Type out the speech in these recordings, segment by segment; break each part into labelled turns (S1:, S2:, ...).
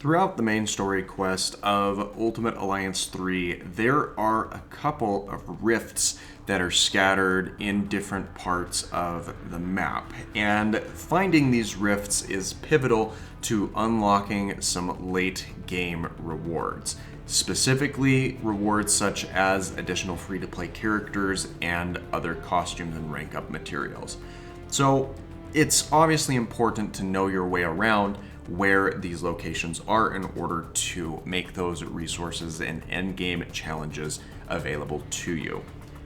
S1: Throughout the main story quest of Ultimate Alliance 3, there are a couple of rifts that are scattered in different parts of the map, and finding these rifts is pivotal to unlocking some late game rewards. Specifically, rewards such as additional free-to-play characters and other costumes and rank-up materials. So, it's obviously important to know your way around where these locations are in order to make those resources and endgame challenges available to you.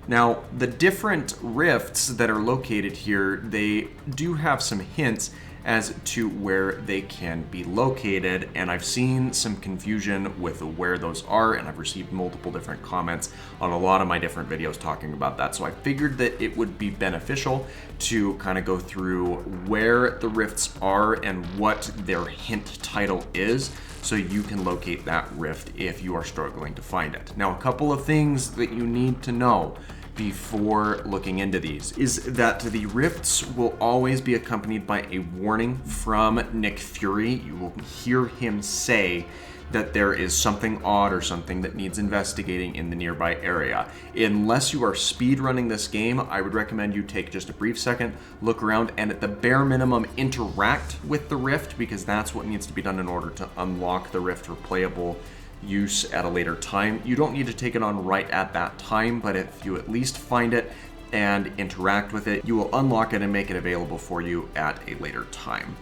S1: Now, the different rifts that are located here, they do have some hints as to where they can be located, and I've seen some confusion with where those are, and I've received multiple different comments on a lot of my different videos talking about that. So I figured that it would be beneficial to kind of go through where the rifts are and what their hint title is, so you can locate that rift if you are struggling to find it. Now, a couple of things that you need to know before looking into these is that the rifts will always be accompanied by a warning from Nick Fury. You will hear him say that there is something odd or something that needs investigating in the nearby area. Unless you are speedrunning this game, I would recommend you take just a brief second, look around, and at the bare minimum interact with the rift, because that's what needs to be done in order to unlock the rift for playable use at a later time. You don't need to take it on right at that time, but if you at least find it and interact with it, you will unlock it and make it available for you at a later time.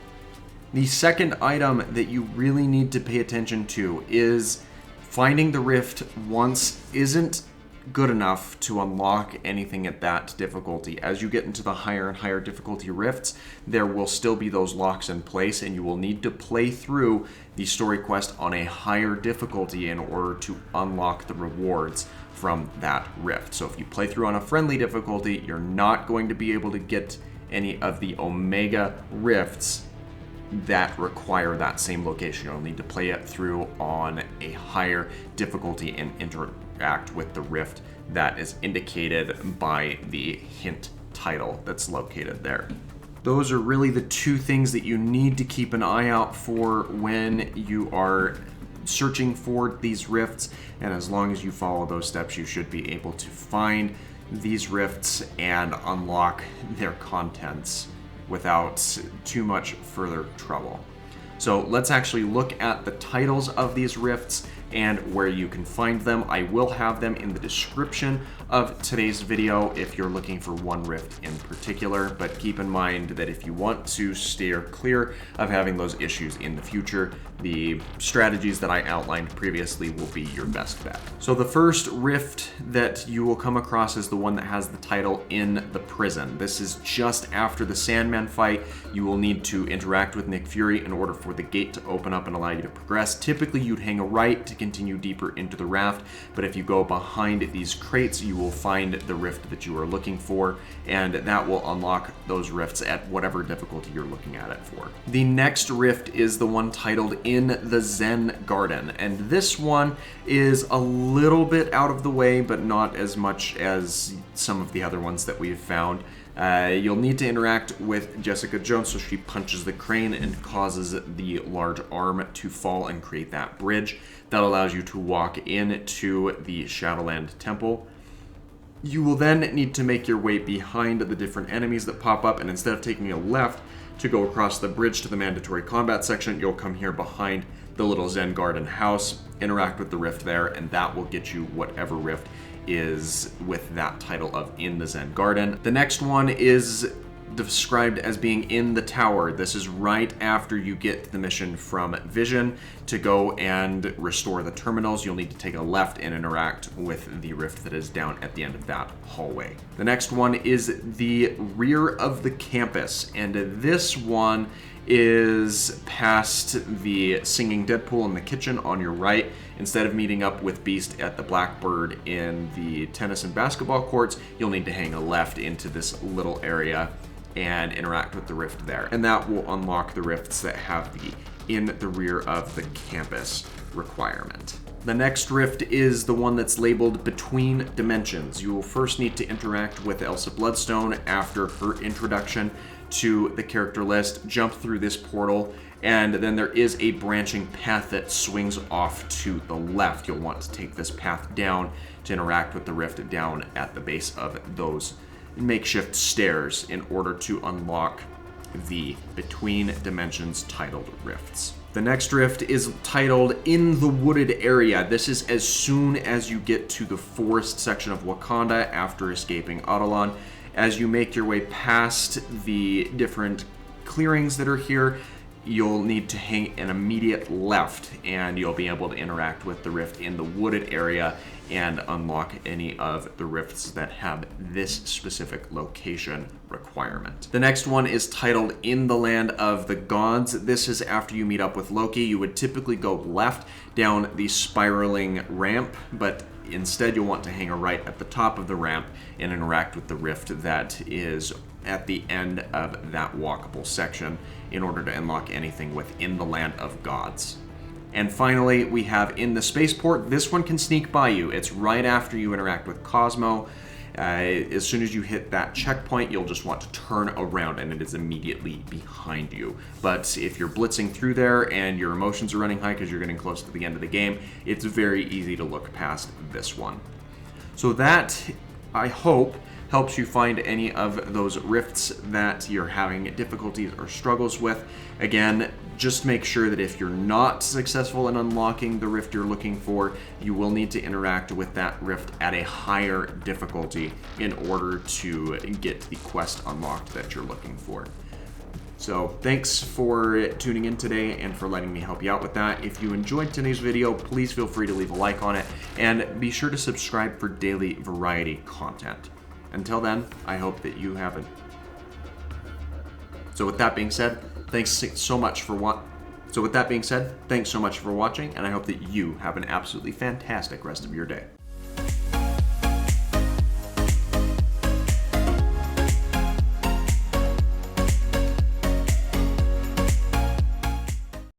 S1: The second item that you really need to pay attention to is finding the rift once isn't good enough to unlock anything at that difficulty. As you get into the higher and higher difficulty rifts, there will still be those locks in place, and you will need to play through the story quest on a higher difficulty in order to unlock the rewards from that rift. So if you play through on a friendly difficulty, you're not going to be able to get any of the Omega rifts that require that same location. You'll need to play it through on a higher difficulty and interact with the rift that is indicated by the hint title that's located there. Those are really the two things that you need to keep an eye out for when you are searching for these rifts, and as long as you follow those steps, you should be able to find these rifts and unlock their contents without too much further trouble. So let's actually look at the titles of these rifts and where you can find them. I will have them in the description of today's video if you're looking for one rift in particular, but keep in mind that if you want to steer clear of having those issues in the future, the strategies that I outlined previously will be your best bet. So the first rift that you will come across is the one that has the title In the Prison. This is just after the Sandman fight. You will need to interact with Nick Fury in order for the gate to open up and allow you to progress. Typically you'd hang a right to continue deeper into the raft, but if you go behind these crates, you will find the rift that you are looking for, and that will unlock those rifts at whatever difficulty you're looking at it for. The next rift is the one titled In the Zen Garden, and this one is a little bit out of the way, but not as much as some of the other ones that we've found. You'll need to interact with Jessica Jones, so she punches the crane and causes the large arm to fall and create that bridge that allows you to walk into the Shadowland Temple. You will then need to make your way behind the different enemies that pop up, and instead of taking a left to go across the bridge to the mandatory combat section, you'll come here behind the little Zen Garden house, interact with the rift there, and that will get you whatever rift is with that title of In the Zen Garden. The next one is described as being In the Tower. This is right after you get the mission from Vision to go and restore the terminals. You'll need to take a left and interact with the rift that is down at the end of that hallway. The next one is the Rear of the Campus, and this one is past the Singing Deadpool in the kitchen on your right. Instead of meeting up with Beast at the Blackbird in the tennis and basketball courts, you'll need to hang a left into this little area and interact with the rift there. And that will unlock the rifts that have the In the Rear of the Campus requirement. The next rift is the one that's labeled Between Dimensions. You will first need to interact with Elsa Bloodstone after her introduction to the character list, jump through this portal, and then there is a branching path that swings off to the left. You'll want to take this path down to interact with the rift down at the base of those makeshift stairs in order to unlock the Between Dimensions titled rifts. The next rift is titled In the Wooded Area. This is as soon as you get to the forest section of Wakanda after escaping Adolan. As you make your way past the different clearings that are here, you'll need to hang an immediate left, and you'll be able to interact with the rift in the wooded area and unlock any of the rifts that have this specific location requirement. The next one is titled In the Land of the Gods. This is after you meet up with Loki. You would typically go left down the spiraling ramp, but instead you'll want to hang a right at the top of the ramp and interact with the rift that is at the end of that walkable section in order to unlock anything within the Land of Gods. And finally, we have In the Spaceport. This one can sneak by you. It's right after you interact with Cosmo. As soon as you hit that checkpoint, you'll just want to turn around and it is immediately behind you. But if you're blitzing through there and your emotions are running high because you're getting close to the end of the game, it's very easy to look past this one. So that, I hope, helps you find any of those rifts that you're having difficulties or struggles with. Again, just make sure that if you're not successful in unlocking the rift you're looking for, you will need to interact with that rift at a higher difficulty in order to get the quest unlocked that you're looking for. So thanks for tuning in today and for letting me help you out with that. If you enjoyed today's video, please feel free to leave a like on it and be sure to subscribe for daily variety content. Until then, I hope that you have So with that being said, thanks so much for watching, and I hope that you have an absolutely fantastic rest of your day.